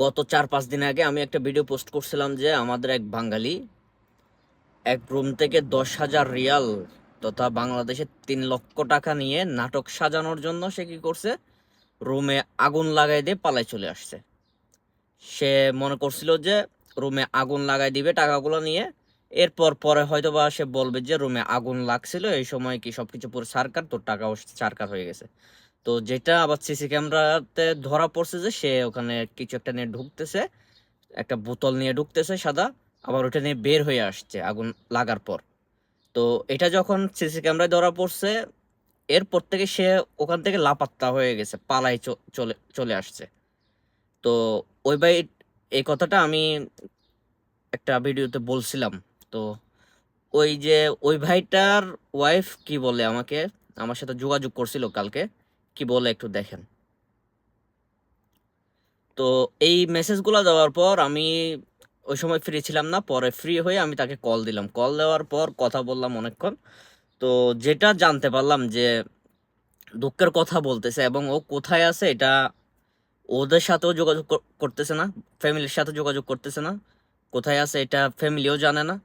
গত 4-5 দিন আগে আমি একটা ভিডিও পোস্ট করছিলাম যে আমাদের এক বাঙালি এক রুম থেকে 10,000 রিয়াল তথা বাংলাদেশে 3 লক্ষ টাকা নিয়ে নাটক সাজানোর জন্য সে কি করছে, রুমে আগুন লাগাই দিয়ে পালাই চলে আসছে। সে মনে করছিল যে রুমে আগুন লাগাই দিবে টাকাগুলো নিয়ে, এরপর পরে হয়তো বা সে বলবে যে রুমে আগুন লাগছিল, এই সময় কি সবকিছু পুরো সারকার, তোর টাকাও সারকার হয়ে গেছে। তো যেটা আবার সিসি ক্যামেরাতে ধরা পড়ছে যে সে ওখানে কিছু একটা নিয়ে ঢুকতেছে, একটা বোতল নিয়ে ঢুকতেছে সাদা, আবার ওটা নিয়ে বের হয়ে আসছে আগুন লাগার পর। তো এটা যখন সিসি ক্যামেরায় ধরা পড়ছে, এরপর থেকে সে ওখান থেকে লাপাত্তা হয়ে গেছে, পালাই চলে চলে আসছে। তো ওই ভাই, এই কথাটা আমি একটা ভিডিওতে বলছিলাম। তো ওই যে ওই ভাইটার ওয়াইফ কি বলে আমাকে, আমার সাথে যোগাযোগ করছিল কালকে, কি বলে একটু দেখেন। তো এই মেসেজগুলো দেওয়ার পর আমি ওই সময় ফ্রি ছিলাম না, পরে ফ্রি হয়ে আমি তাকে কল দিলাম। কল দেওয়ার পর কথা বললাম অনেকক্ষণ। তো যেটা জানতে পারলাম যে দুঃখের কথা বলতেছে এবং ও কোথায় আছে এটা ওদের সাথেও যোগাযোগ করতেছে না, ফ্যামিলির সাথে যোগাযোগ করতেছে না, কোথায় আছে এটা ফ্যামিলিও জানে না।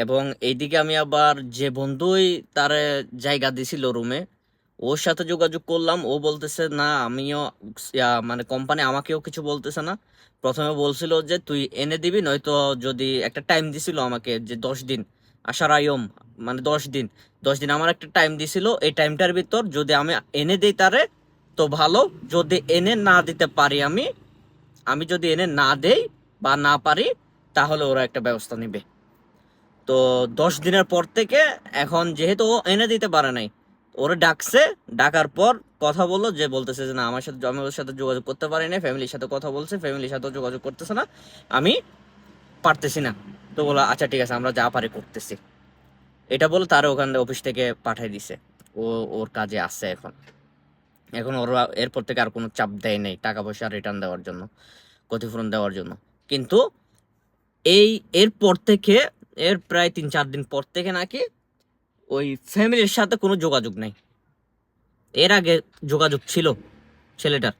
এবং এইদিকে আমি আবার যে বন্ধুই তারে জায়গা দিছিল রুমে, ওর সাথে যোগাযোগ করলাম, ও বলতেছে না আমিও মানে কোম্পানি আমাকেও কিছু বলতেছে না। প্রথমে বলছিল যে তুই এনে দিবি, নয়তো যদি একটা টাইম দিছিল আমাকে যে 10 দিন আসার আয়ম, মানে 10 দিন, 10 দিন আমার একটা টাইম দিছিল, এই টাইমটার ভিতর যদি আমি এনে দিই তারে তো ভালো, যদি এনে না দিতে পারি আমি আমি যদি এনে না দেই বা না পারি তাহলে ওরা একটা ব্যবস্থা নিবে। তো 10 দিনের পর থেকে এখন যেহেতু ও এনে দিতে পারে নাই, ওরে ডাকছে, ডাকার পর কথা বললো, যে বলতেছে যে না আমার সাথে, আমি ওর সাথে যোগাযোগ করতে পারি না, ফ্যামিলির সাথে কথা বলছে, ফ্যামিলির সাথেও যোগাযোগ করতেছে না, আমি পারতেছি না। তো বলো আচ্ছা ঠিক আছে, আমরা যা পারি করতেছি, এটা বলে তার ওখানে অফিস থেকে পাঠাই দিছে। ও ওর কাজে আছে এখন। এখন ওরা এরপর থেকে আর কোনো চাপ দেয় নাই টাকা পয়সা রিটার্ন দেওয়ার জন্য, ক্ষতিপূরণ দেওয়ার জন্য। কিন্তু এই এরপর থেকে, এর প্রায় 3-4 দিন পর থেকে নাকি ওই ফ্যামিলির সাথে কোনো যোগাযোগ নাই। এর আগে যোগাযোগ ছিল ছেলেটার,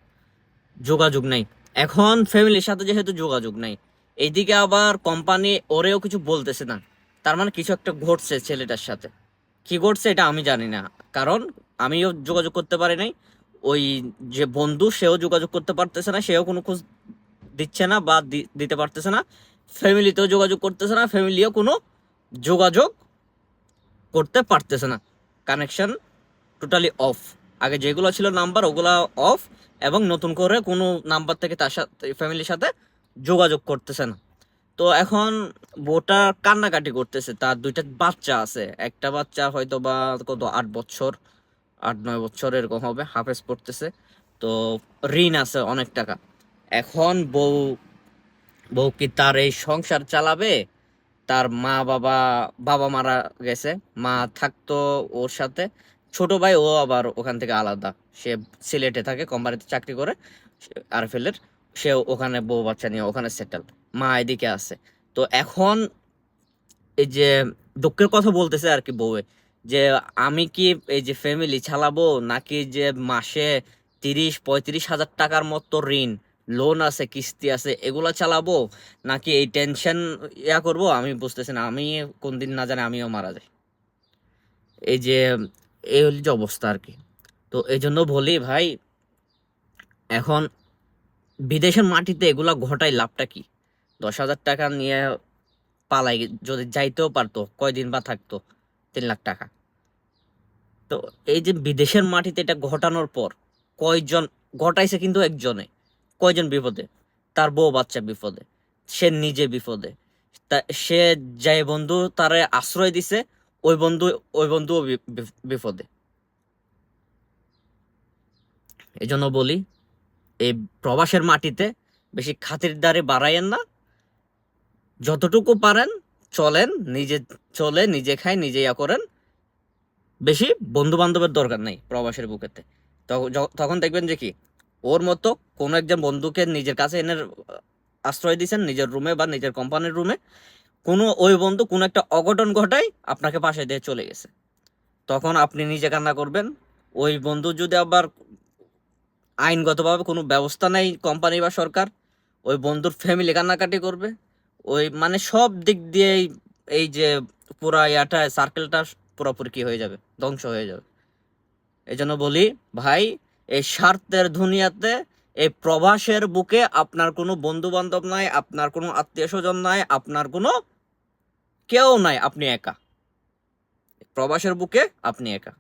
যোগাযোগ নাই। এখন ফ্যামিলির সাথে যেহেতু যোগাযোগ নাই, এইদিকে আবার কোম্পানি ওরেও কিছু বলতেছে না, তার মানে কিছু একটা ঘটছে ছেলেটার সাথে। কি ঘটছে এটা আমি জানি না, কারণ আমিও যোগাযোগ করতে পারি নাই। ওই যে বন্ধু সেও যোগাযোগ করতে পারতেছে না, সেও কোনো খোঁজ দিচ্ছে না বা দিতে পারতেছে না। ফ্যামিলিতেও যোগাযোগ করতেছে না, ফ্যামিলিও কোনো যোগাযোগ করতে পারতেছে না। Connection totally off. আগে যেগুলো ছিল নাম্বার ওগুলা অফ, এবং নতুন করে কোনো নাম্বার থেকে তার সাথে, ফ্যামিলির সাথে যোগাযোগ করতেছে না। তো এখন বউটা কান্নাকাটি করতেছে, তার 2টা বাচ্চা আছে, একটা বাচ্চা হয়তো বা কত 8 বছর, 8-9 বছর এরকম হবে, হাফেজ পড়তেছে। তো ঋণ আছে অনেক টাকা। এখন বউ বউ কি তার এই সংসার চালাবে? তার মা বাবা, বাবা মারা গেছে, মা থাকতো ওর সাথে, ছোট ভাই ও আবার ওখান থেকে আলাদা, সে সিলেটে থাকে, কোম্পানিতে চাকরি করে আরএফএল-এর। সে ওখানে বউ বাচ্চা নিয়ে ওখানে সেটেল, মা এদিকে আছে। তো এখন এই যে দুঃখের কথা বলতেছে আর কি বউয়ে, যে আমি কি এই যে ফ্যামিলি চালাবো, নাকি যে মাসে 30-35 হাজার টাকার মতো ঋণ, লোন আছে, কিস্তি আছে, এগুলা চালাবো, নাকি এই টেনশন করব, আমি বুঝতেছি না। আমি কোন দিন না জানি আমিও মারা যাই। এই যে এই হল যে অবস্থা আর কি। তো এই জন্য বলি ভাই, এখন বিদেশের মাটিতে এগুলা ঘটাই লাভটা কি? 10,000 টাকা নিয়ে পালাই যদি যাইতেও পারতো, কয়দিন বা থাকতো? 3 লাখ টাকা। তো এই যে বিদেশের মাটিতে এটা ঘটানোর পর কয়জন ঘটাইছে, কিন্তু একজনে, কয়জন বিপদে? তার বউ বাচ্চা বিপদে, সে নিজে বিপদে, তা সে যে বন্ধু তারে আশ্রয় দিছে, ওই বন্ধু, ওই বন্ধুও বিপদে। এই জন্য বলি, এই প্রবাসের মাটিতে বেশি খাতিরদারি বাড়াইয়েন না। যতটুকু পারেন চলেন, নিজে চলে নিজে খাই নিজে করেন। বেশি বন্ধু বান্ধবের দরকার নেই প্রবাসের বুকেতে। তখন দেখবেন যে কি, ওর মতো কোনো একজন বন্ধুকে নিজের কাছে এনে আশ্রয় দিয়েছেন, নিজের রুমে বা নিজের কোম্পানির রুমে, কোনো ওই বন্ধু কোনো একটা অঘটন ঘটায় আপনাকে পাশে দিয়ে চলে গেছে, তখন আপনি নিজে কান্না করবেন। ওই বন্ধু যদি আবার আইনগতভাবে কোনো ব্যবস্থা নেই কোম্পানি বা সরকার, ওই বন্ধুর ফ্যামিলি কান্নাকাটি করবে, ওই মানে সব দিক দিয়ে এই যে পুরা ইয়াটা সার্কেলটা পুরোপুরি কি হয়ে যাবে, ধ্বংস হয়ে যাবে। এই জন্য বলি ভাই, এই স্বার্থের দুনিয়াতে, এই প্রবাসের বুকে আপনার কোনো বন্ধু বান্ধব নাই, আপনার কোনো আত্মীয় স্বজন নাই, আপনার কোনো কেউ নাই, আপনি একা। প্রবাসের বুকে আপনি একা।